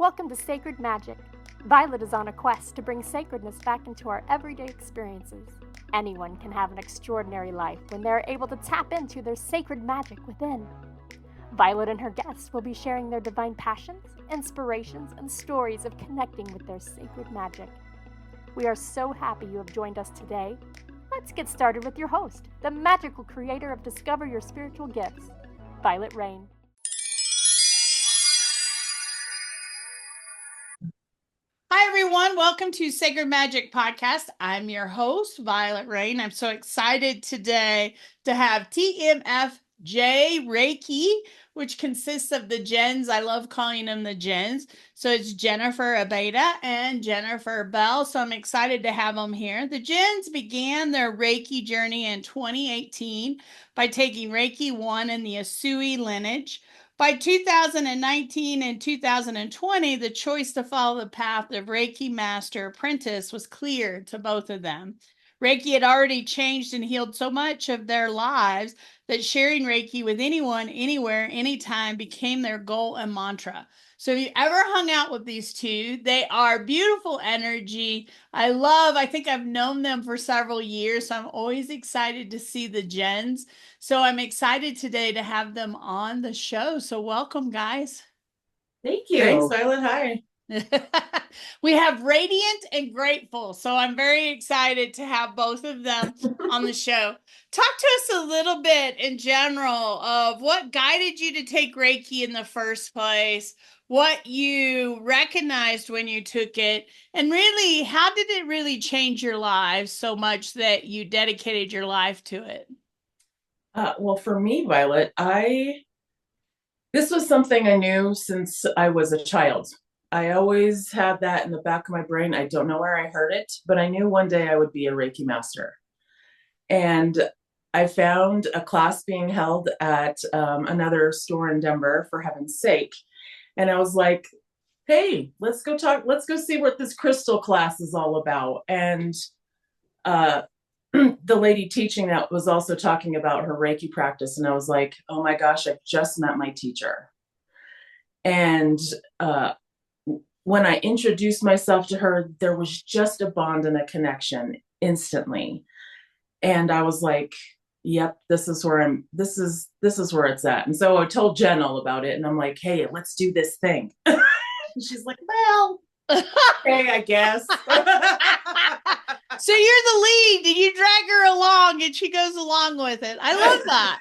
Welcome to Sacred Magic. Violet is on a quest to bring sacredness back into our everyday experiences. Anyone can have an extraordinary life when they are able to tap into their sacred magic within. Violet and her guests will be sharing their divine passions, inspirations, and stories of connecting with their sacred magic. We are so happy you have joined us today. Let's get started with your host, the magical creator of Discover Your Spiritual Gifts, Vialet Rayne. Hi, everyone. Welcome to Sacred Magic Podcast. I'm your host, Vialet Rayne. I'm so excited today to have TMFJ Reiki, which consists of the gens. I love calling them the gens. So it's Jennifer Abeyta and Jennifer Bell. So I'm excited to have them here. The gens began their Reiki journey in 2018 by taking Reiki I in the Usui Lineage. By 2019 and 2020, the choice to follow the path of Reiki Master Apprentice was clear to both of them. Reiki had already changed and healed so much of their lives that sharing Reiki with anyone, anywhere, anytime became their goal and mantra. So if you ever hung out with these two, they are beautiful energy. I think I've known them for several years, so I'm always excited to see the gens. So I'm excited today to have them on the show. So welcome, guys. Thank you. Thanks, Violet. Hi. We have Radiant and Grateful. So I'm very excited to have both of them on the show. Talk to us a little bit in general of what guided you to take Reiki in the first place, what you recognized when you took it, and really, how did it really change your lives so much that you dedicated your life to it? Well, for me, Violet, this was something I knew since I was a child. I always had that in the back of my brain. I don't know where I heard it, but I knew one day I would be a Reiki master. And I found a class being held at another store in Denver, for heaven's sake. And I was like, hey, let's go see what this crystal class is all about. And the lady teaching that was also talking about her Reiki practice. And I was like, oh my gosh, I've just met my teacher. And when I introduced myself to her, there was just a bond and a connection instantly. And I was like, yep, this is where it's at. And so I told Jen all about it. And I'm like, hey, let's do this thing. And she's like, well, okay, I guess. So you're the lead and you drag her along and she goes along with it. I love that.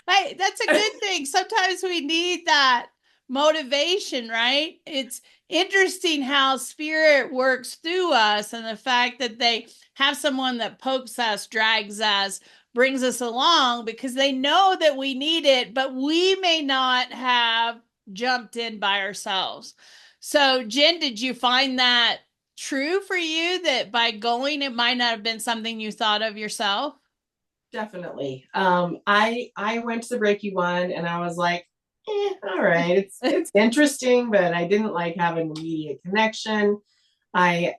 Hey, that's a good thing. Sometimes we need that motivation, right? It's interesting how spirit works through us and the fact that they have someone that pokes us, drags us, brings us along because they know that we need it, but we may not have jumped in by ourselves. So Jen, did you find that true for you, that by going, it might not have been something you thought of yourself? Definitely. I went to the Reiki I and I was like, all right, it's interesting, but I didn't like have an immediate connection. I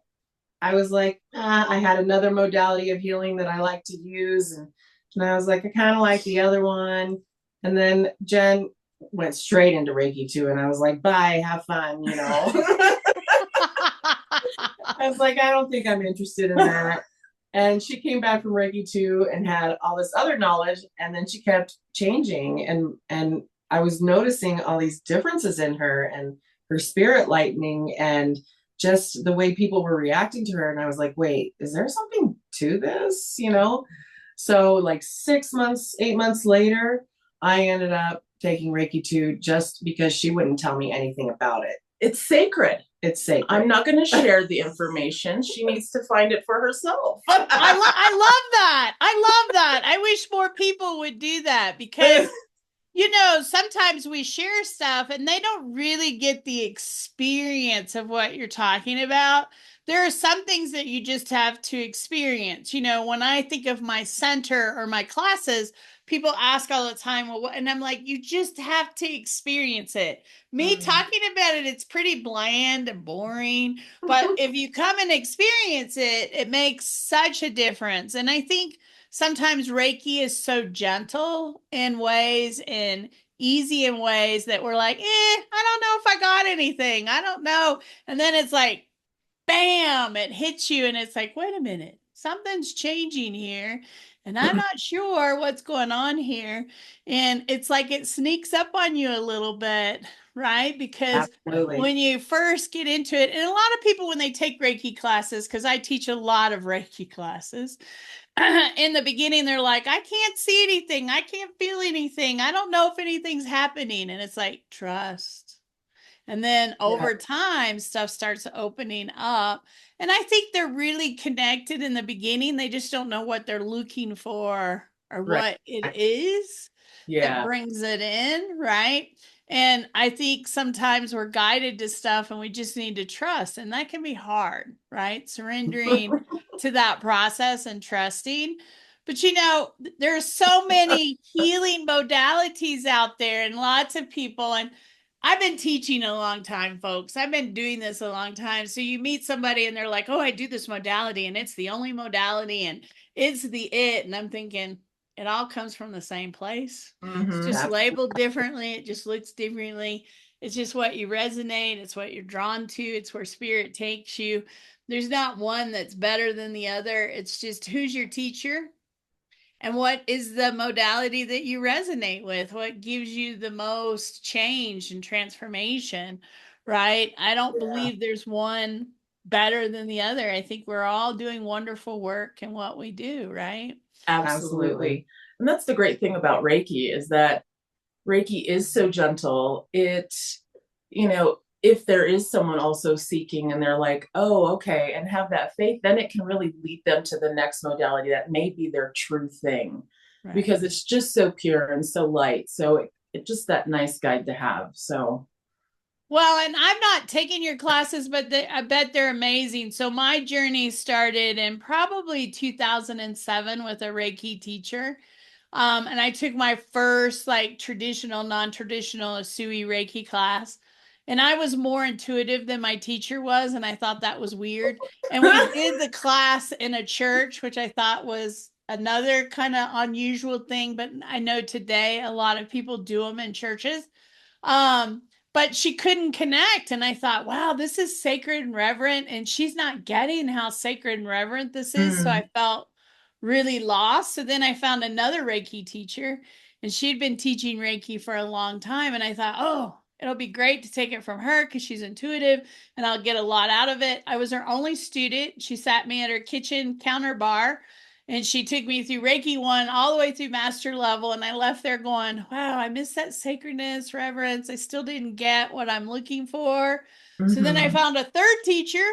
was like, I had another modality of healing that I like to use. And I was like, I kind of like the other one. And then Jen went straight into Reiki II. And I was like, bye, have fun, you know. I was like, I don't think I'm interested in that. And she came back from Reiki II and had all this other knowledge. And then she kept changing. And I was noticing all these differences in her and her spirit lightening and just the way people were reacting to her. And I was like, wait, is there something to this? You know? So like 6 months, 8 months later, I ended up taking Reiki II just because she wouldn't tell me anything about it. It's sacred. It's sacred. I'm not going to share the information. She needs to find it for herself. I love that. I love that. I wish more people would do that because, you know, sometimes we share stuff and they don't really get the experience of what you're talking about. There are some things that you just have to experience. You know, when I think of my center or my classes, people ask all the time, well, and I'm like, you just have to experience it. Me talking about it, it's pretty bland and boring. But if you come and experience it, it makes such a difference. And I think sometimes Reiki is so gentle in ways and easy in ways that we're like, I don't know if I got anything. I don't know. And then it's like, bam, it hits you. And it's like, wait a minute, something's changing here. And I'm not sure what's going on here. And it's like it sneaks up on you a little bit, right? Because Absolutely. when you first get into it, and a lot of people, when they take Reiki classes, because I teach a lot of Reiki classes, in the beginning, they're like, I can't see anything. I can't feel anything. I don't know if anything's happening. And it's like, trust. And then over time, stuff starts opening up. And I think they're really connected in the beginning. They just don't know what they're looking for or what it is that brings it in, right? And I think sometimes we're guided to stuff and we just need to trust. And that can be hard, right? Surrendering to that process and trusting. But you know, there's so many healing modalities out there and lots of people. And I've been teaching a long time, folks. I've been doing this a long time. So you meet somebody and they're like, oh, I do this modality and it's the only modality and it's the it. And I'm thinking, it all comes from the same place. It's just labeled differently. It just looks differently. It's just what you resonate. It's what you're drawn to. It's where spirit takes you. There's not one that's better than the other. It's just who's your teacher and what is the modality that you resonate with? What gives you the most change and transformation, right? I don't believe there's one better than the other. I think we're all doing wonderful work in what we do, right? Absolutely. And that's the great thing about Reiki is that Reiki is so gentle. It, you know, if there is someone also seeking and they're like, oh, okay, and have that faith, then it can really lead them to the next modality that may be their true thing, because it's just so pure and so light. So it's just that nice guide to have. So. Well, and I'm not taking your classes, but I bet they're amazing. So my journey started in probably 2007 with a Reiki teacher. And I took my first like traditional, non-traditional Usui Reiki class. And I was more intuitive than my teacher was. And I thought that was weird. And we did the class in a church, which I thought was another kind of unusual thing. But I know today a lot of people do them in churches. But she couldn't connect. And I thought, wow, this is sacred and reverent. And she's not getting how sacred and reverent this is. So I felt really lost. So then I found another Reiki teacher and she'd been teaching Reiki for a long time. And I thought, oh, it'll be great to take it from her because she's intuitive and I'll get a lot out of it. I was her only student. She sat me at her kitchen counter bar and she took me through Reiki I all the way through master level. And I left there going, wow, I miss that sacredness, reverence. I still didn't get what I'm looking for. So then I found a third teacher.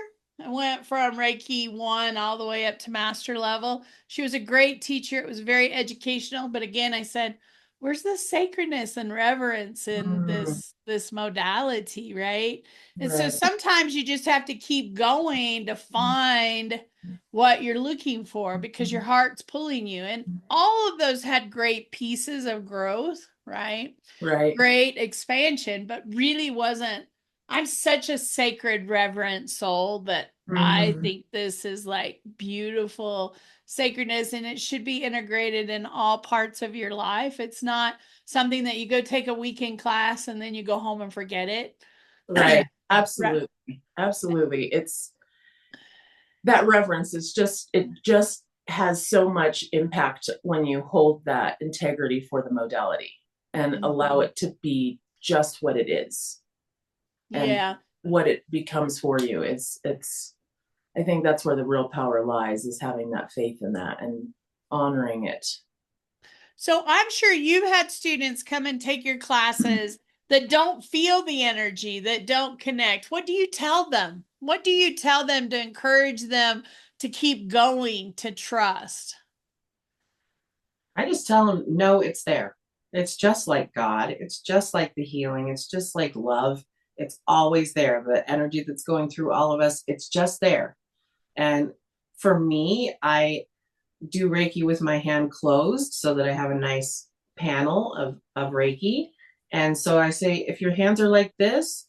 I went from Reiki I all the way up to master level. She was a great teacher. It was very educational. But again, I said, where's the sacredness and reverence in this modality, right? And so sometimes you just have to keep going to find what you're looking for because your heart's pulling you. And all of those had great pieces of growth, right? Great expansion, but really wasn't. I'm such a sacred, reverent soul that I think this is like beautiful sacredness and it should be integrated in all parts of your life. It's not something that you go take a weekend class and then you go home and forget it. Right. Absolutely. Absolutely. It's that reverence is just, it just has so much impact when you hold that integrity for the modality and allow it to be just what it is. And what it becomes for you. It's, I think that's where the real power lies, is having that faith in that and honoring it. So I'm sure you've had students come and take your classes that don't feel the energy, that don't connect. What do you tell them? What do you tell them to encourage them to keep going, to trust? I just tell them, no, it's there. It's just like God. It's just like the healing. It's just like love. It's always there. The energy that's going through all of us, it's just there. And for me, I do Reiki with my hand closed so that I have a nice panel of Reiki. And so I say, if your hands are like this,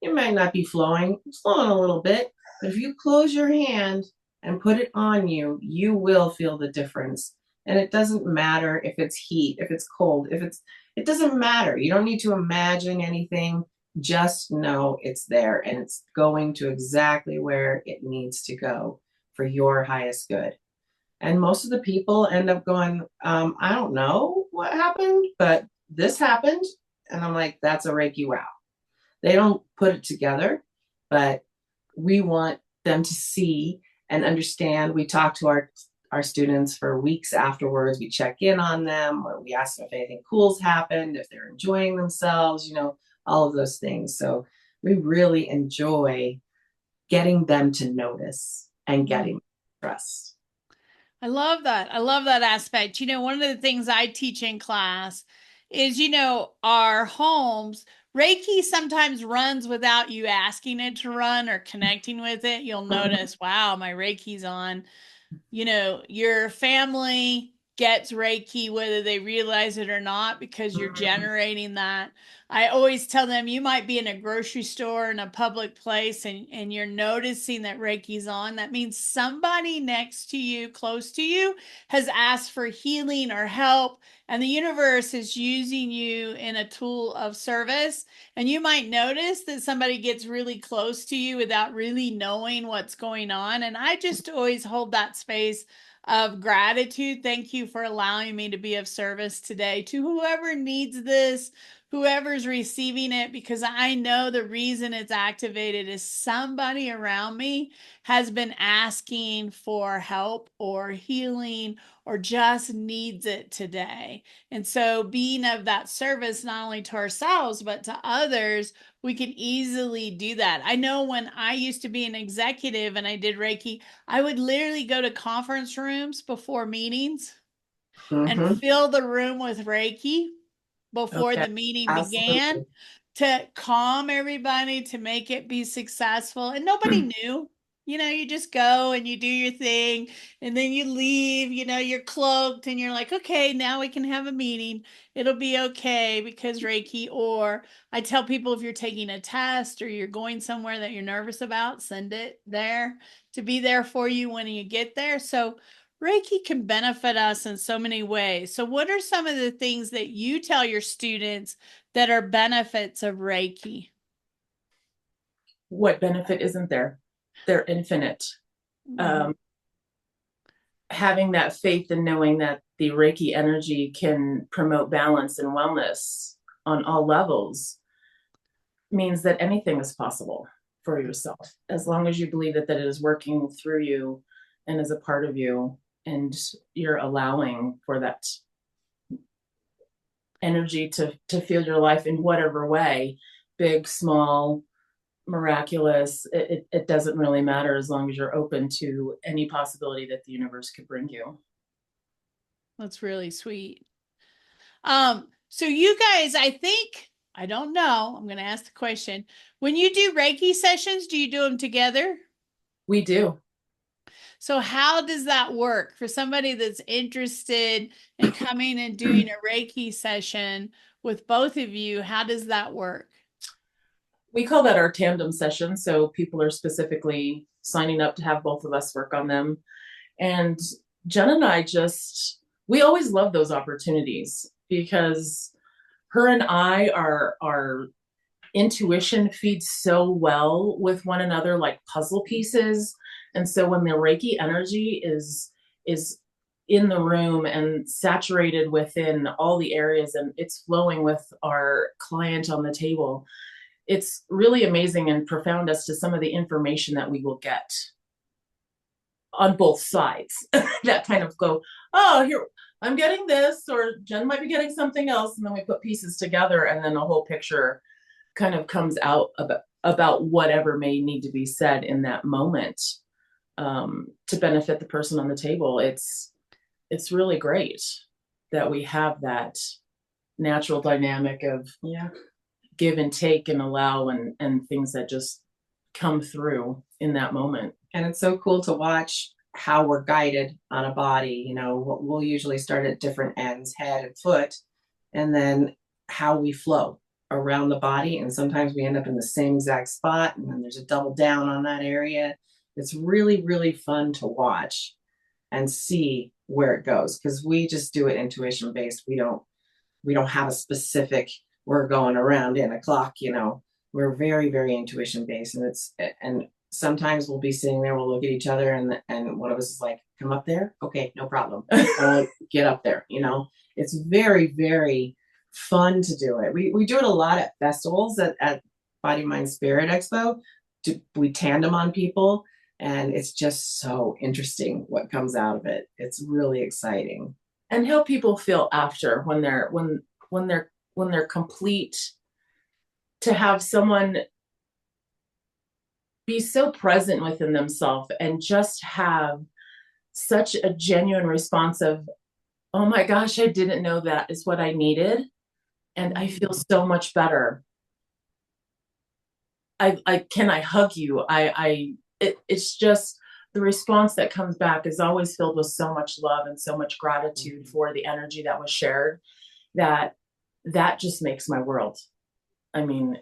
it might not be flowing. It's flowing a little bit. But if you close your hand and put it on you, you will feel the difference. And it doesn't matter if it's heat, if it's cold, it doesn't matter. You don't need to imagine anything. Just know it's there and it's going to exactly where it needs to go for your highest good. And most of the people end up going, I don't know what happened, but this happened. And I'm like, that's a Reiki wow. They don't put it together, but we want them to see and understand. We talk to our students for weeks afterwards. We check in on them, or we ask them if anything cool's happened, if they're enjoying themselves, all of those things. So we really enjoy getting them to notice and getting trust. I love that. I love that aspect. One of the things I teach in class is, our homes, Reiki sometimes runs without you asking it to run or connecting with it. You'll notice, wow, my Reiki's on. Your family gets Reiki whether they realize it or not, because you're generating that. I always tell them, you might be in a grocery store in a public place and you're noticing that Reiki's on. That means somebody next to you, close to you, has asked for healing or help, and the universe is using you in a tool of service. And you might notice that somebody gets really close to you without really knowing what's going on. And I just always hold that space of gratitude. Thank you for allowing me to be of service today to whoever needs this, whoever's receiving it, because I know the reason it's activated is somebody around me has been asking for help or healing or just needs it today. And so being of that service, not only to ourselves, but to others, we can easily do that. I know when I used to be an executive and I did Reiki, I would literally go to conference rooms before meetings and fill the room with Reiki before the meeting began to calm everybody, to make it be successful. And nobody knew. You just go and you do your thing and then you leave, you're cloaked and you're like, okay, now we can have a meeting. It'll be okay because Reiki. Or I tell people, if you're taking a test or you're going somewhere that you're nervous about, send it there to be there for you when you get there. So Reiki can benefit us in so many ways. So what are some of the things that you tell your students that are benefits of Reiki? What benefit isn't there? They're infinite. Having that faith and knowing that the Reiki energy can promote balance and wellness on all levels means that anything is possible for yourself, as long as you believe that it is working through you and is a part of you, and you're allowing for that energy to feel your life in whatever way, big, small, miraculous. It doesn't really matter, as long as you're open to any possibility that the universe could bring you. That's really sweet. So you guys, I don't know, I'm going to ask the question. When you do Reiki sessions, do you do them together? We do. So how does that work for somebody that's interested in coming and doing a Reiki session with both of you? How does that work? We call that our tandem session. So people are specifically signing up to have both of us work on them. And Jen and I we always love those opportunities, because her and I, our intuition feeds so well with one another, like puzzle pieces. And so when the Reiki energy is in the room and saturated within all the areas and it's flowing with our client on the table, it's really amazing and profound as to some of the information that we will get on both sides that kind of go, oh, here, I'm getting this, or Jen might be getting something else. And then we put pieces together and then the whole picture kind of comes out about whatever may need to be said in that moment to benefit the person on the table. It's really great that we have that natural dynamic of give and take and allow and things that just come through in that moment. And it's so cool to watch how we're guided on a body. We'll usually start at different ends, head and foot, and then how we flow around the body. And sometimes we end up in the same exact spot, and then there's a double down on that area. It's really, really fun to watch and see where it goes, because we just do it intuition based. We don't have a specific, we're going around in a clock, we're very, very intuition based. And sometimes we'll be sitting there, we'll look at each other, and one of us is like, come up there. Okay, no problem. Get up there. It's very, very fun to do it. We do it a lot at festivals at Body, Mind, Spirit Expo. We tandem on people, and it's just so interesting what comes out of it. It's really exciting. And how people feel after when they're complete, to have someone be so present within themselves and just have such a genuine response of, oh my gosh, I didn't know that is what I needed, and I feel so much better. Can I hug you? It's just the response that comes back is always filled with so much love and so much gratitude for the energy that was shared, that just makes my world. I mean,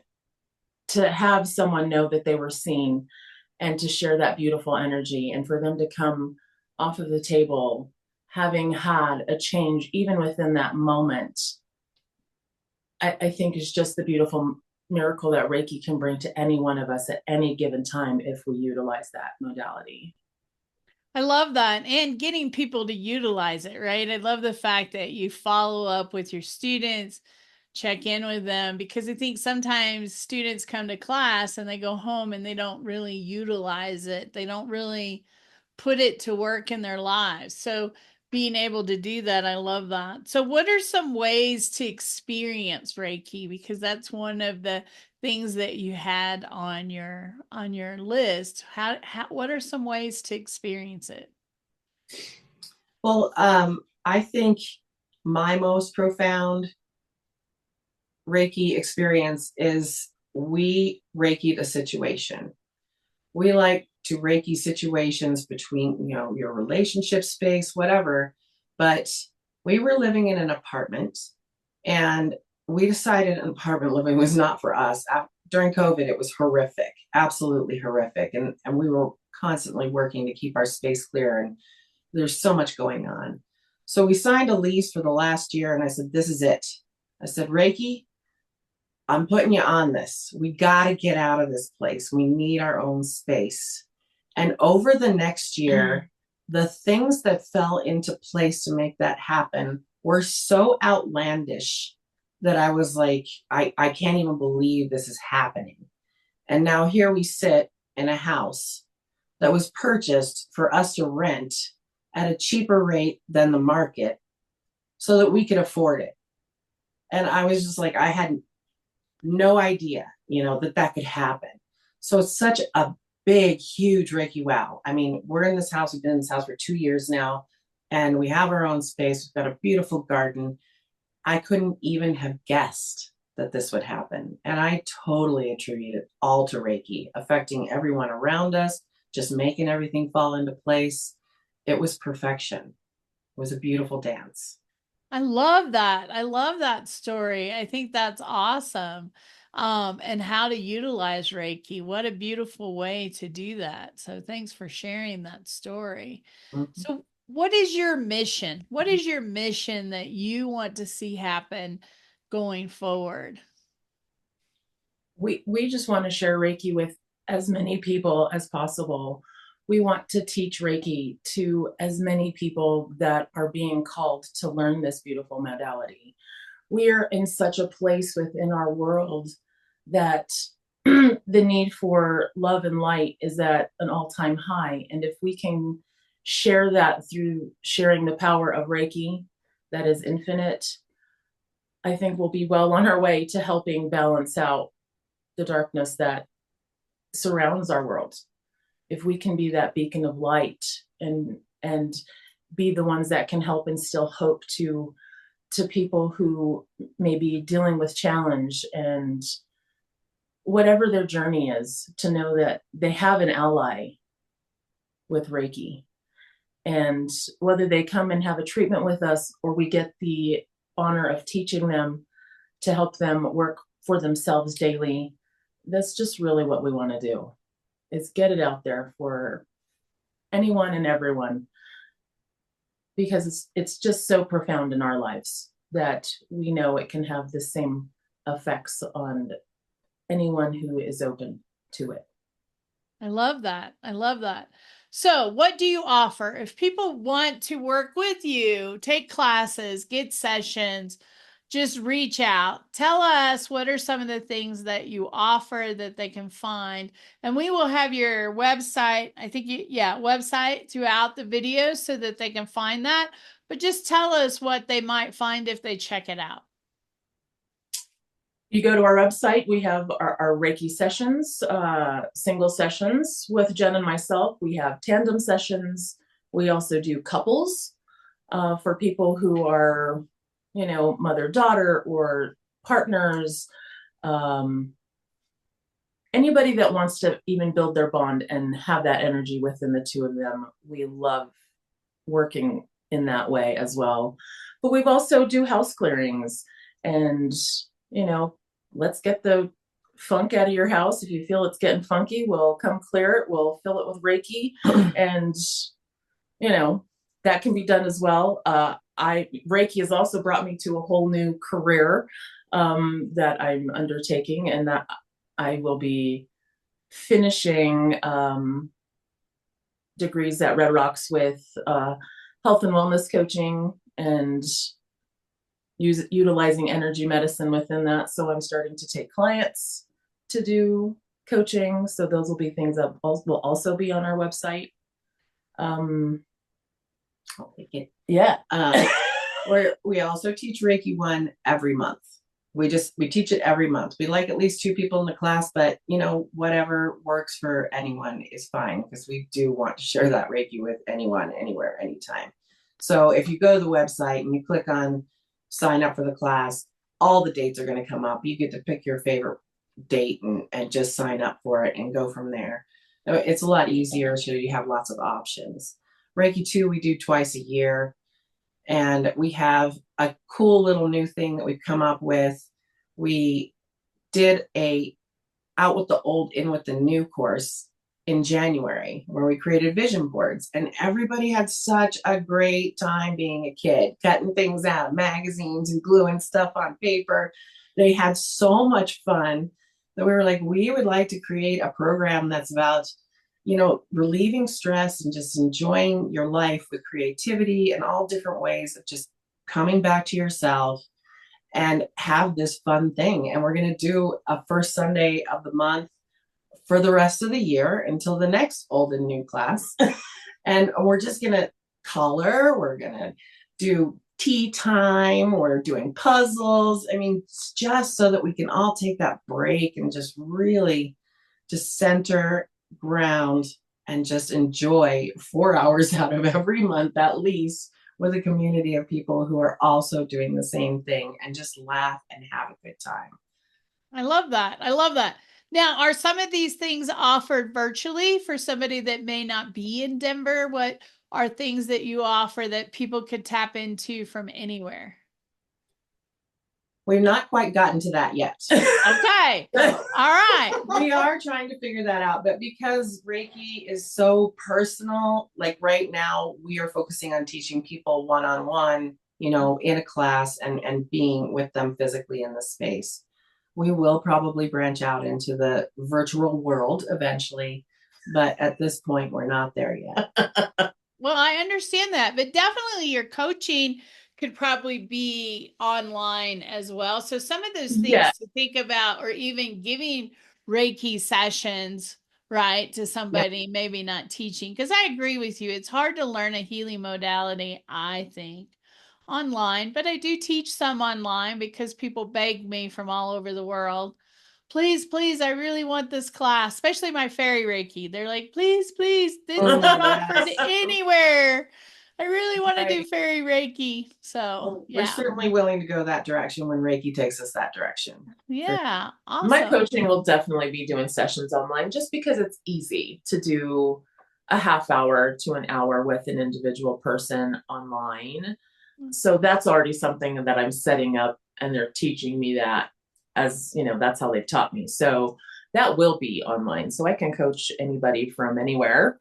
to have someone know that they were seen and to share that beautiful energy, and for them to come off of the table having had a change even within that moment, I think is just the beautiful miracle that Reiki can bring to any one of us at any given time if we utilize that modality. I love that. And getting people to utilize it, right? I love the fact that you follow up with your students, check in with them, because I think sometimes students come to class and they go home and they don't really utilize it. They don't really put it to work in their lives. So being able to do that, I love that. So what are some ways to experience Reiki? Because that's one of the things that you had on your list. What are some ways to experience it? Well, I think my most profound Reiki experience is we Reiki the situation. We like to Reiki situations between, your relationship space, whatever. But we were living in an apartment, and we decided apartment living was not for us. During COVID, it was horrific, absolutely horrific. And we were constantly working to keep our space clear, and there's so much going on. So we signed a lease for the last year, and I said, this is it. I said, Reiki, I'm putting you on this. We got to get out of this place. We need our own space. And over the next year, the things that fell into place to make that happen were so outlandish that I was like, I can't even believe this is happening. And now here we sit in a house that was purchased for us to rent at a cheaper rate than the market so that we could afford it. And I was just like, I had no idea, that could happen. So it's such a big, huge Reiki wow. I mean, we're in this house. We've been in this house for 2 years now, and we have our own space. We've got a beautiful garden. I couldn't even have guessed that this would happen. And I totally attribute it all to Reiki, affecting everyone around us, just making everything fall into place. It was perfection. It was a beautiful dance. I love that. I love that story. I think that's awesome. And how to utilize Reiki. What a beautiful way to do that. So thanks for sharing that story. Mm-hmm. So what is your mission? What is your mission that you want to see happen going forward? We just want to share Reiki with as many people as possible. We want to teach Reiki to as many people that are being called to learn this beautiful modality. We are in such a place within our world that the need for love and light is at an all-time high. And if we can share that through sharing the power of Reiki that is infinite, I think we'll be well on our way to helping balance out the darkness that surrounds our world. If we can be that beacon of light and be the ones that can help instill hope to people who may be dealing with challenge and whatever their journey is, to know that they have an ally with Reiki. And whether they come and have a treatment with us, or we get the honor of teaching them to help them work for themselves daily, that's just really what we want to do, is get it out there for anyone and everyone. because it's just so profound in our lives that we know it can have the same effects on anyone who is open to it. I love that. I love that. So, what do you offer? If people want to work with you, take classes, get sessions, just reach out. Tell us what are some of the things that you offer that they can find. And we will have your website, website throughout the video so that they can find that. But just tell us what they might find if they check it out. You go to our website, we have our Reiki sessions, single sessions with Jen and myself. We have tandem sessions. We also do couples for people who are, mother-daughter or partners. Anybody that wants to even build their bond and have that energy within the two of them. We love working in that way as well. But we've also do house clearings and, let's get the funk out of your house. If you feel it's getting funky, we'll come clear it. We'll fill it with Reiki. And, that can be done as well. Reiki has also brought me to a whole new career that I'm undertaking, and that I will be finishing degrees at Red Rocks with health and wellness coaching and utilizing energy medicine within that. So I'm starting to take clients to do coaching. So those will be things that will also be on our website. Yeah. We also teach Reiki I every month. We teach it every month. We like at least 2 people in the class, but whatever works for anyone is fine, because we do want to share that Reiki with anyone, anywhere, anytime. So if you go to the website and you click on sign up for the class, all the dates are going to come up. You get to pick your favorite date and just sign up for it and go from there. It's a lot easier, so you have lots of options. Reiki II, we do twice a year. And we have a cool little new thing that we've come up with. We did a out with the old, in with the new course in January, where we created vision boards, and everybody had such a great time being a kid, cutting things out of magazines and gluing stuff on paper. They had so much fun that we were like, we would like to create a program that's about, relieving stress and just enjoying your life with creativity and all different ways of just coming back to yourself and have this fun thing. And we're going to do a first Sunday of the month for the rest of the year until the next old and new class. And we're just going to color. We're going to do tea time. We're doing puzzles. I mean, it's just so that we can all take that break and just really just center, ground, and just enjoy 4 hours out of every month at least with a community of people who are also doing the same thing, and just laugh and have a good time. I love that. I love that. Now, are some of these things offered virtually for somebody that may not be in Denver? What are things that you offer that people could tap into from anywhere? We've not quite gotten to that yet. Okay. All right. We are trying to figure that out, but because Reiki is so personal, like right now we are focusing on teaching people one-on-one, in a class and being with them physically in the space. We will probably branch out into the virtual world eventually, but at this point we're not there yet. Well, I understand that, but definitely your coaching could probably be online as well. So some of those things to think about, or even giving Reiki sessions, right, to somebody maybe not teaching. Because I agree with you. It's hard to learn a healing modality, I think, online. But I do teach some online because people beg me from all over the world. Please, I really want this class, especially my fairy Reiki. They're like, please, this is not offered anywhere. I really want to do fairy Reiki. So we're certainly willing to go that direction when Reiki takes us that direction. Yeah. Awesome. My coaching will definitely be doing sessions online, just because it's easy to do a half hour to an hour with an individual person online. So that's already something that I'm setting up, and they're teaching me that, as that's how they've taught me. So that will be online, so I can coach anybody from anywhere.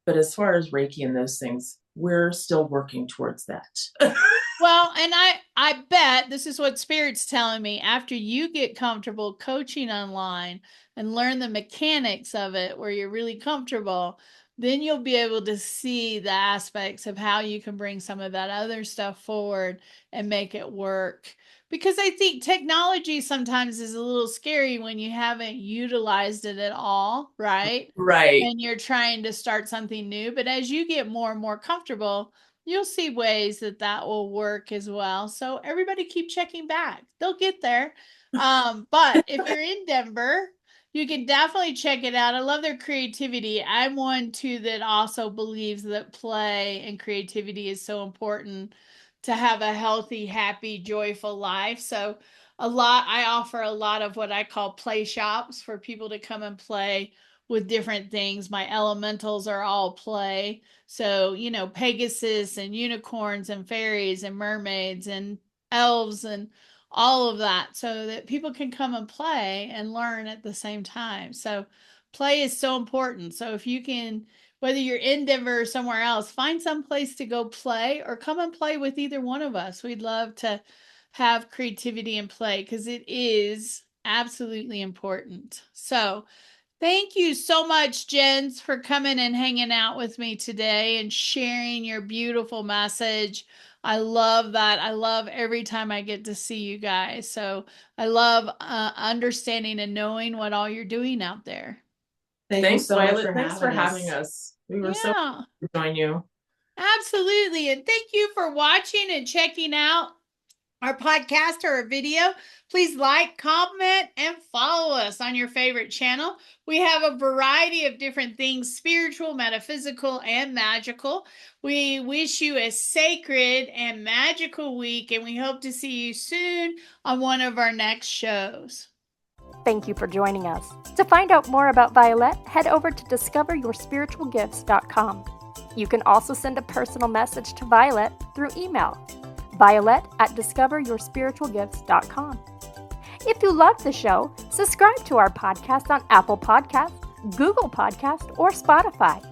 But as far as Reiki and those things, we're still working towards that. Well, and I bet this is what Spirit's telling me. After you get comfortable coaching online and learn the mechanics of it where you're really comfortable, then you'll be able to see the aspects of how you can bring some of that other stuff forward and make it work. Because I think technology sometimes is a little scary when you haven't utilized it at all, right? Right. And you're trying to start something new. But as you get more and more comfortable, you'll see ways that that will work as well. So everybody keep checking back. They'll get there. But if you're in Denver, you can definitely check it out. I love their creativity. I'm one too that also believes that play and creativity is so important to have a healthy, happy, joyful life. So I offer a lot of what I call play shops for people to come and play with different things. My elementals are all play. So, Pegasus and unicorns and fairies and mermaids and elves and all of that, so that people can come and play and learn at the same time. So play is so important. So if you can, whether you're in Denver or somewhere else, find some place to go play or come and play with either one of us. We'd love to have creativity and play because it is absolutely important. So thank you so much, Jens, for coming and hanging out with me today and sharing your beautiful message. I love that. I love every time I get to see you guys. So I love understanding and knowing what all you're doing out there. Thanks so Violet. much for Thanks for having us. We were so happy to join you. Absolutely. And thank you for watching and checking out our podcast or our video. Please like, comment, and follow us on your favorite channel. We have a variety of different things, spiritual, metaphysical, and magical. We wish you a sacred and magical week, and we hope to see you soon on one of our next shows. Thank you for joining us. To find out more about Vialet, head over to discoveryourspiritualgifts.com. You can also send a personal message to Vialet through email, violet@discoveryourspiritualgifts.com. If you love the show, subscribe to our podcast on Apple Podcasts, Google Podcasts, or Spotify.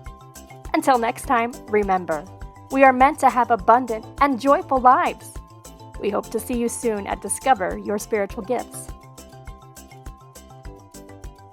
Until next time, remember, we are meant to have abundant and joyful lives. We hope to see you soon at Discover Your Spiritual Gifts.